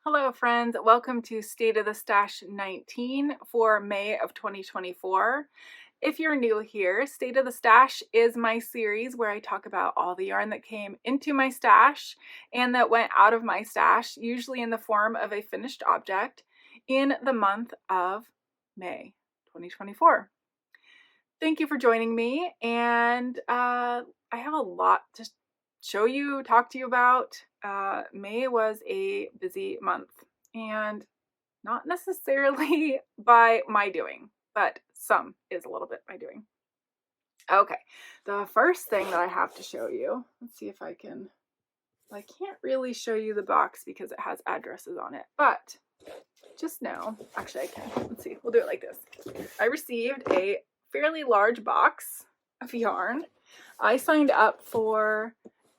Hello friends, welcome to State of the Stash 19 for May of 2024. If you're new here, State of the Stash is my series where I talk about all the yarn that came into my stash and that went out of my stash, usually in the form of a finished object, in the month of May 2024. Thank you for joining me, and I have a lot to show you, talk to you about. May was a busy month, and not necessarily by my doing, but some is a little bit my doing. Okay, the first thing that I have to show you, let's see if I can, I can't really show you the box because it has addresses on it, but just know, actually I can, let's see, we'll do it like this. I received a fairly large box of yarn. I signed up for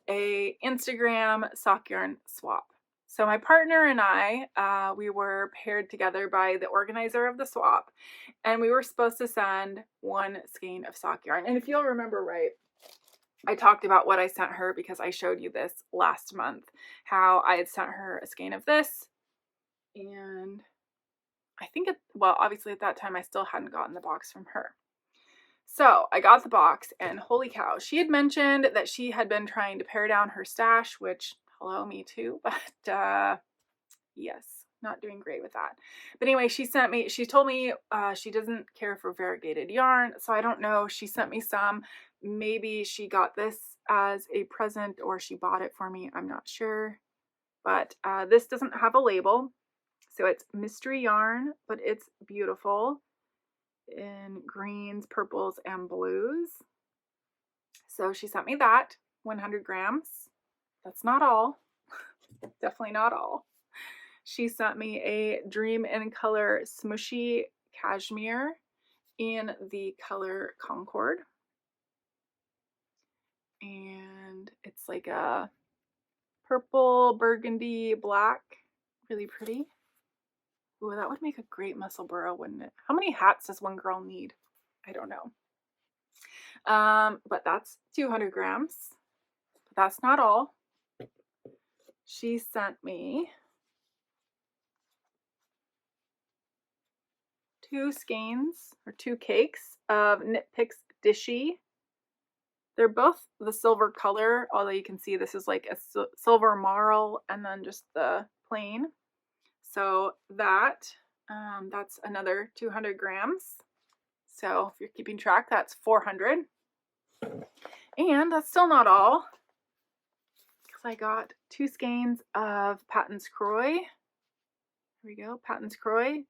a Instagram sock yarn swap. So my partner and I, we were paired together by the organizer of the swap, and we were supposed to send one skein of sock yarn. And if you'll remember right, I talked about what I sent her because I showed you this last month, how I had sent her a skein of this, and I think well, obviously at that time I still hadn't gotten the box from her. So I got the box, and holy cow, she had mentioned that she had been trying to pare down her stash, which, hello, me too, but yes, not doing great with that. But anyway, she told me she doesn't care for variegated yarn, so I don't know, she sent me some. Maybe she got this as a present or she bought it for me, I'm not sure. But this doesn't have a label, so it's mystery yarn, but it's beautiful in greens, purples, and blues. So she sent me that, 100 grams. That's not all. Definitely not all. She sent me a Dream in Color smushy cashmere in the color Concord. And it's like a purple, burgundy, black. Really pretty. Ooh, that would make a great muscle burrow, wouldn't it? How many hats does one girl need? I don't know. But that's 200 grams. But that's not all. She sent me 2 skeins or 2 cakes of Knit Picks Dishy. They're both the silver color, although you can see this is like a silver marl and then just the plain. So that's another 200 grams. So if you're keeping track, that's 400. And that's still not all, because I got 2 skeins of Patons Kroy. Here we go, Patons Kroy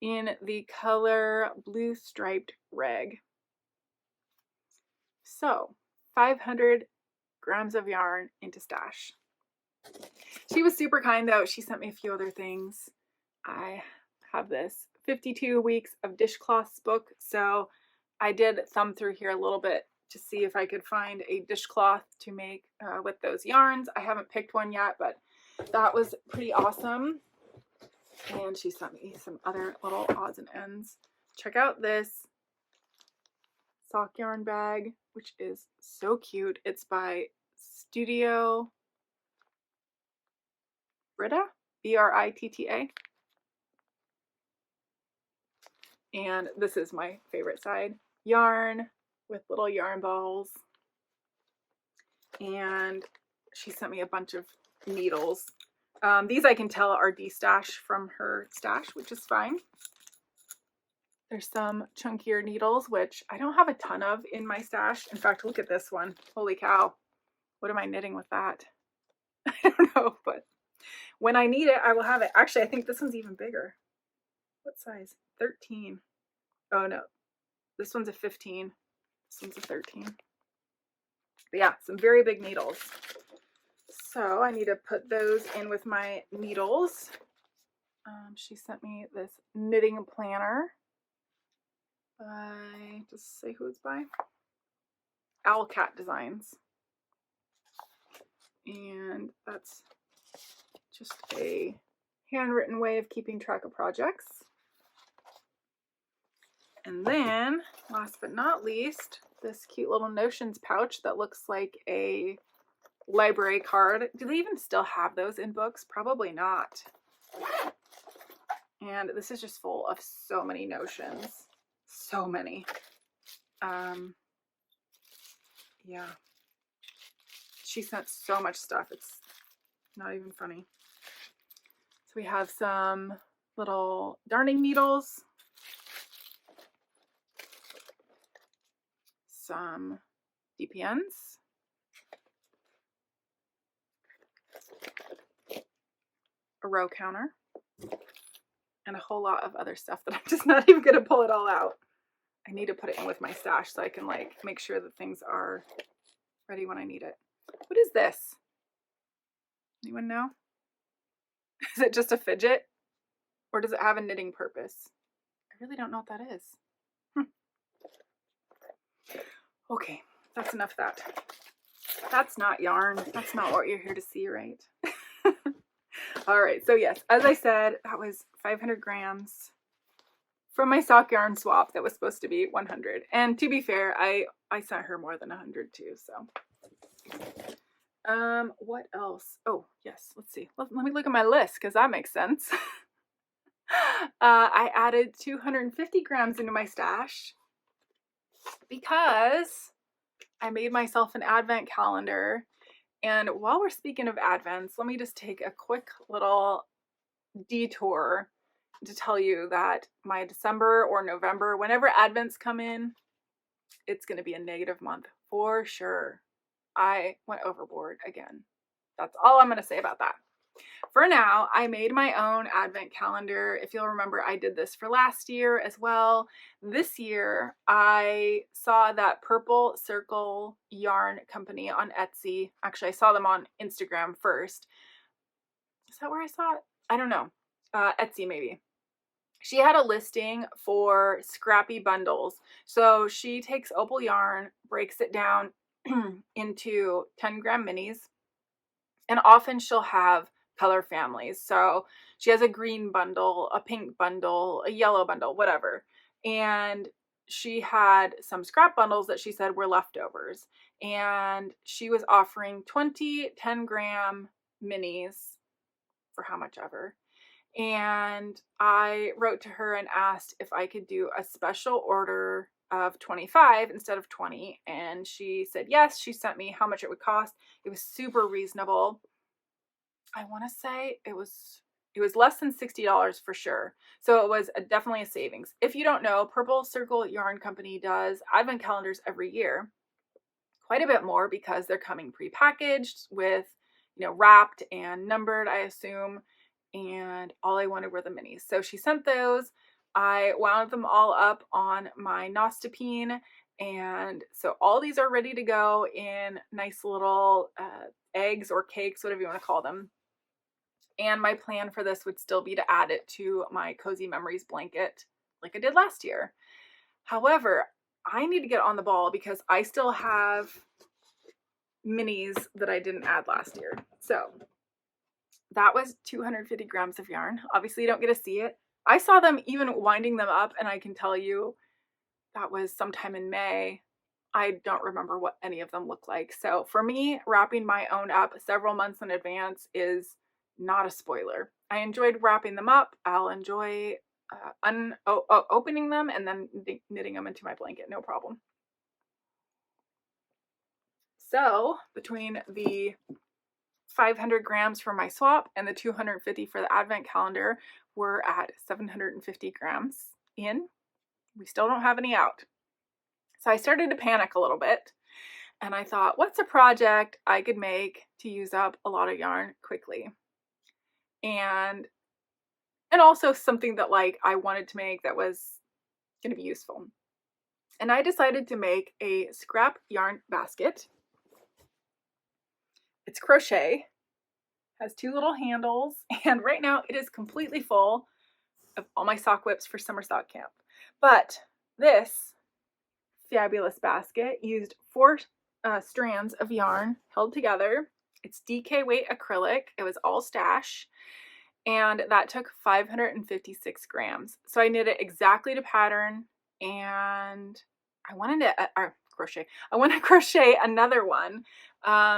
in the color blue striped Ragg. So 500 grams of yarn into stash. She was super kind though. She sent me a few other things. I have this 52 weeks of dishcloths book, so I did thumb through here a little bit to see if I could find a dishcloth to make with those yarns. I haven't picked one yet, but that was pretty awesome. And she sent me some other little odds and ends. Check out this sock yarn bag, which is so cute. It's by Studio Britta, Britta. And this is my favorite side. Yarn with little yarn balls. And she sent me a bunch of needles. These I can tell are de-stash from her stash, which is fine. There's some chunkier needles, which I don't have a ton of in my stash. In fact, look at this one. Holy cow. What am I knitting with that? I don't know, but when I need it, I will have it. Actually, I think this one's even bigger. What size? 13. Oh no, this one's a 15. This one's a 13. But yeah, some very big needles. So I need to put those in with my needles. She sent me this knitting planner by, just say who it's by, Owlcat Designs. And that's just a handwritten way of keeping track of projects. And then, last but not least, this cute little notions pouch that looks like a library card. Do they even still have those in books? Probably not. And this is just full of so many notions. So many. Yeah. She sent so much stuff. It's not even funny. So we have some little darning needles. Some DPNs. A row counter. And a whole lot of other stuff that I'm just not even going to pull it all out. I need to put it in with my stash so I can like make sure that things are ready when I need it. What is this? Anyone know? Is it just a fidget? Or does it have a knitting purpose? I really don't know what that is. Okay, that's enough of that. That's not yarn. That's not what you're here to see, right? All right, so yes, as I said, that was 500 grams from my sock yarn swap that was supposed to be 100. And to be fair, I sent her more than 100 too, so. What else? Oh, yes, let's see. Let me look at my list because that makes sense. I added 250 grams into my stash because I made myself an advent calendar. And while we're speaking of advents, let me just take a quick little detour to tell you that my December or November, whenever advents come in, it's going to be a negative month for sure. I went overboard again. That's all I'm going to say about that. For now, I made my own advent calendar. If you'll remember, I did this for last year as well. This year, I saw that Purple Circle yarn company on Etsy. Actually, I saw them on Instagram first. Is that where I saw it? I don't know. Etsy maybe. She had a listing for scrappy bundles. So she takes opal yarn, breaks it down into 10-gram minis, and often she'll have color families. So she has a green bundle, a pink bundle, a yellow bundle, whatever. And she had some scrap bundles that she said were leftovers. And she was offering 20 10-gram minis for how much ever. And I wrote to her and asked if I could do a special order of 25 instead of 20. And she said yes. She sent me how much it would cost. It was super reasonable. I want to say it was less than $60 for sure. So it was definitely a savings. If you don't know, Purple Circle Yarn Company does advent calendars every year. Quite a bit more because they're coming prepackaged with, wrapped and numbered, I assume. And all I wanted were the minis. So she sent those. I wound them all up on my Nostipine. And so all these are ready to go in nice little eggs or cakes, whatever you want to call them. And my plan for this would still be to add it to my Cozy Memories blanket like I did last year. However, I need to get on the ball because I still have minis that I didn't add last year. So that was 250 grams of yarn. Obviously, you don't get to see it. I saw them even winding them up, and I can tell you that was sometime in May. I don't remember what any of them look like. So for me, wrapping my own up several months in advance is not a spoiler. I enjoyed wrapping them up. I'll enjoy opening them and then knitting them into my blanket, no problem. So between the 500 grams for my swap and the 250 for the advent calendar, we're at 750 grams in. We still don't have any out. So I started to panic a little bit, and I thought, what's a project I could make to use up a lot of yarn quickly? And also something that I wanted to make that was going to be useful. And I decided to make a scrap yarn basket. It's crochet, has two little handles, and right now it is completely full of all my sock whips for summer sock camp. But this fabulous basket used 4 strands of yarn held together. It's DK weight acrylic. It was all stash, and that took 556 grams. So I knit it exactly to pattern, and I wanted to I want to crochet another one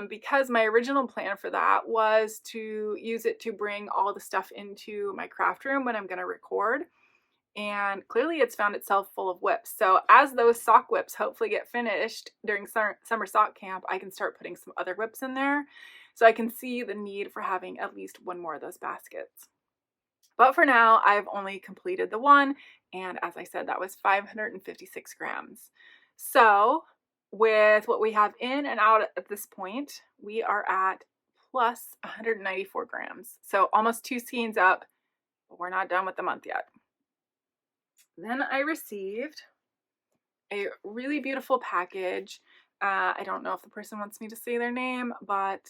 because my original plan for that was to use it to bring all the stuff into my craft room when I'm going to record. And clearly it's found itself full of whips. So as those sock whips hopefully get finished during summer sock camp, I can start putting some other whips in there. So I can see the need for having at least one more of those baskets. But for now, I've only completed the one. And as I said, that was 556 grams. So with what we have in and out at this point, we are at plus 194 grams. So almost 2 skeins up, but we're not done with the month yet. Then I received a really beautiful package. I don't know if the person wants me to say their name, but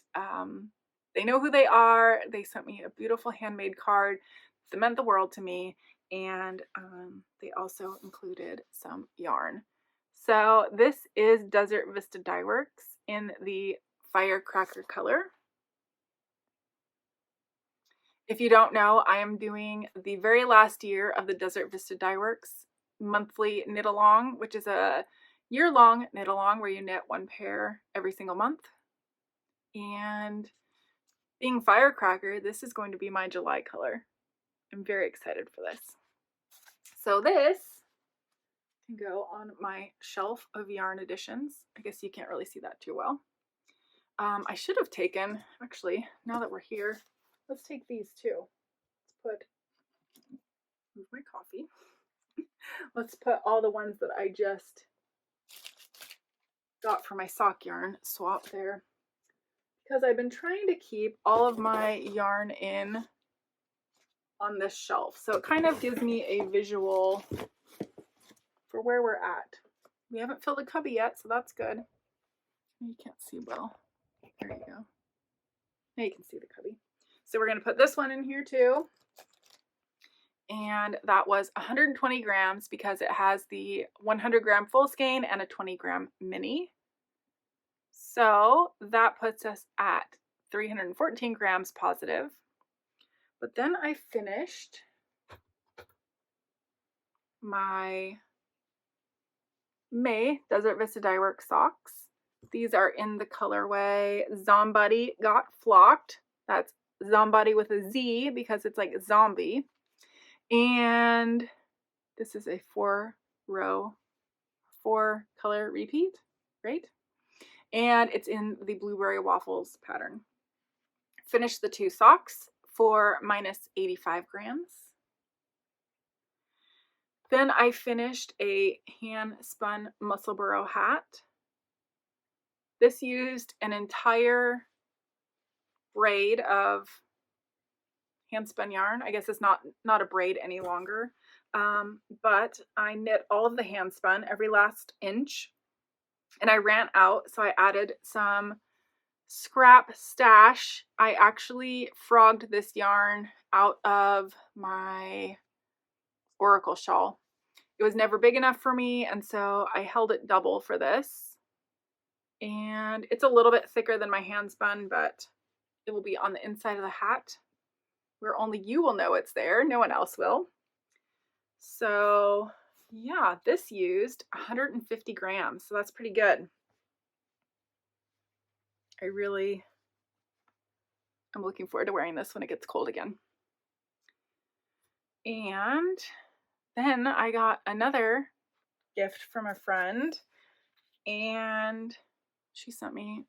they know who they are. They sent me a beautiful handmade card that meant the world to me, and they also included some yarn. So this is Desert Vista Dyeworks in the Firecracker color. If you don't know, I am doing the very last year of the Desert Vista Dyeworks monthly knit along, which is a year-long knit along where you knit one pair every single month. And being Firecracker, this is going to be my July color. I'm very excited for this. So this can go on my shelf of yarn additions. I guess you can't really see that too well. I should have taken, actually, now that we're here, let's take these too. Move my coffee. Let's put all the ones that I just got for my sock yarn swap there. Because I've been trying to keep all of my yarn in on this shelf. So it kind of gives me a visual for where we're at. We haven't filled the cubby yet, so that's good. You can't see well. There you go. Now you can see the cubby. So we're going to put this one in here too. And that was 120 grams because it has the 100 gram full skein and a 20 gram mini. So that puts us at 314 grams positive. But then I finished my May Desert Vista Dyeworks socks. These are in the colorway Zombody Got Flocked. That's Zombody with a Z because it's like zombie. And this is a 4-row, 4-color repeat, right? And it's in the Blueberry Waffles pattern. Finished the 2 socks for minus 85 grams. Then I finished a hand spun muscle burrow hat. This used an entire braid of hand spun yarn. I guess it's not a braid any longer, but I knit all of the hand spun, every last inch, and I ran out, so I added some scrap stash. I actually frogged this yarn out of my Oracle shawl. It was never big enough for me, and so I held it double for this. And it's a little bit thicker than my hand spun, but it will be on the inside of the hat where only you will know it's there. No one else will. So yeah, this used 150 grams, so that's pretty good. I'm looking forward to wearing this when it gets cold again. And then I got another gift from a friend, and she sent me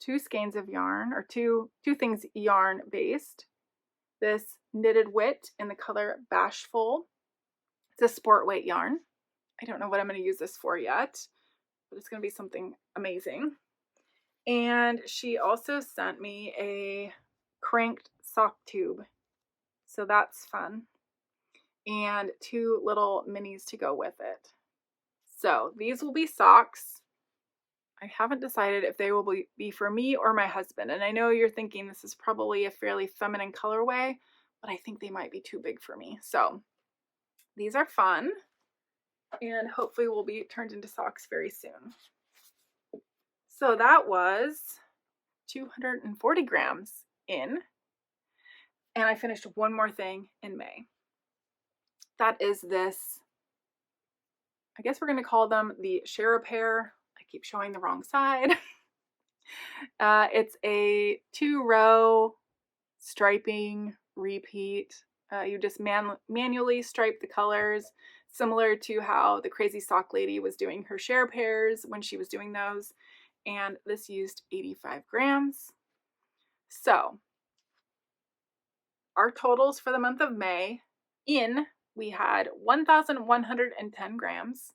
2 skeins of yarn, or two things yarn based. This knitted wit in the color Bashful. It's a sport weight yarn. I don't know what I'm going to use this for yet, but it's going to be something amazing. And she also sent me a cranked sock tube, so that's fun, and 2 little minis to go with it. So these will be socks. I haven't decided if they will be for me or my husband, and I know you're thinking this is probably a fairly feminine colorway, but I think they might be too big for me. So these are fun, and hopefully will be turned into socks very soon. So that was 240 grams in, and I finished one more thing in May. That is this, I guess we're going to call them the Share a Pair. I keep showing the wrong side. It's a 2-row striping repeat. You just manually stripe the colors, similar to how the Crazy Sock Lady was doing her share pairs when she was doing those. And this used 85 grams. So our totals for the month of May, we had 1,110 grams.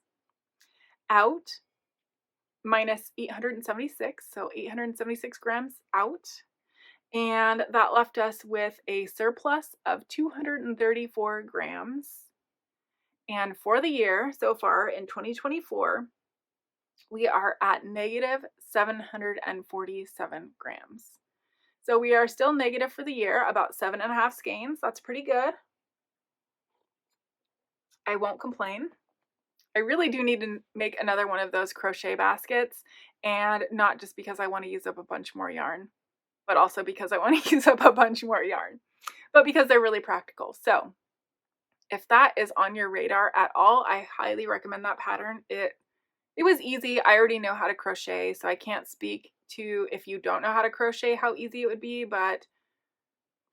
Out, minus 876, so 876 grams out. And that left us with a surplus of 234 grams. And for the year so far in 2024, we are at negative 747 grams. So we are still negative for the year, about 7.5 skeins. That's pretty good. I won't complain. I really do need to make another one of those crochet baskets, and not just because I want to use up a bunch more yarn, but also because I want to use up a bunch more yarn, but because they're really practical. So if that is on your radar at all, I highly recommend that pattern. It was easy. I already know how to crochet, so I can't speak to, if you don't know how to crochet, how easy it would be, but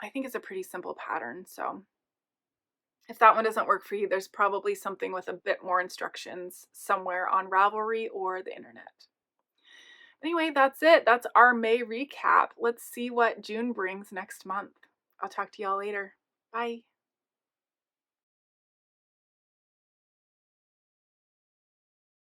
I think it's a pretty simple pattern. So if that one doesn't work for you, there's probably something with a bit more instructions somewhere on Ravelry or the internet. Anyway, that's it. That's our May recap. Let's see what June brings next month. I'll talk to y'all later. Bye.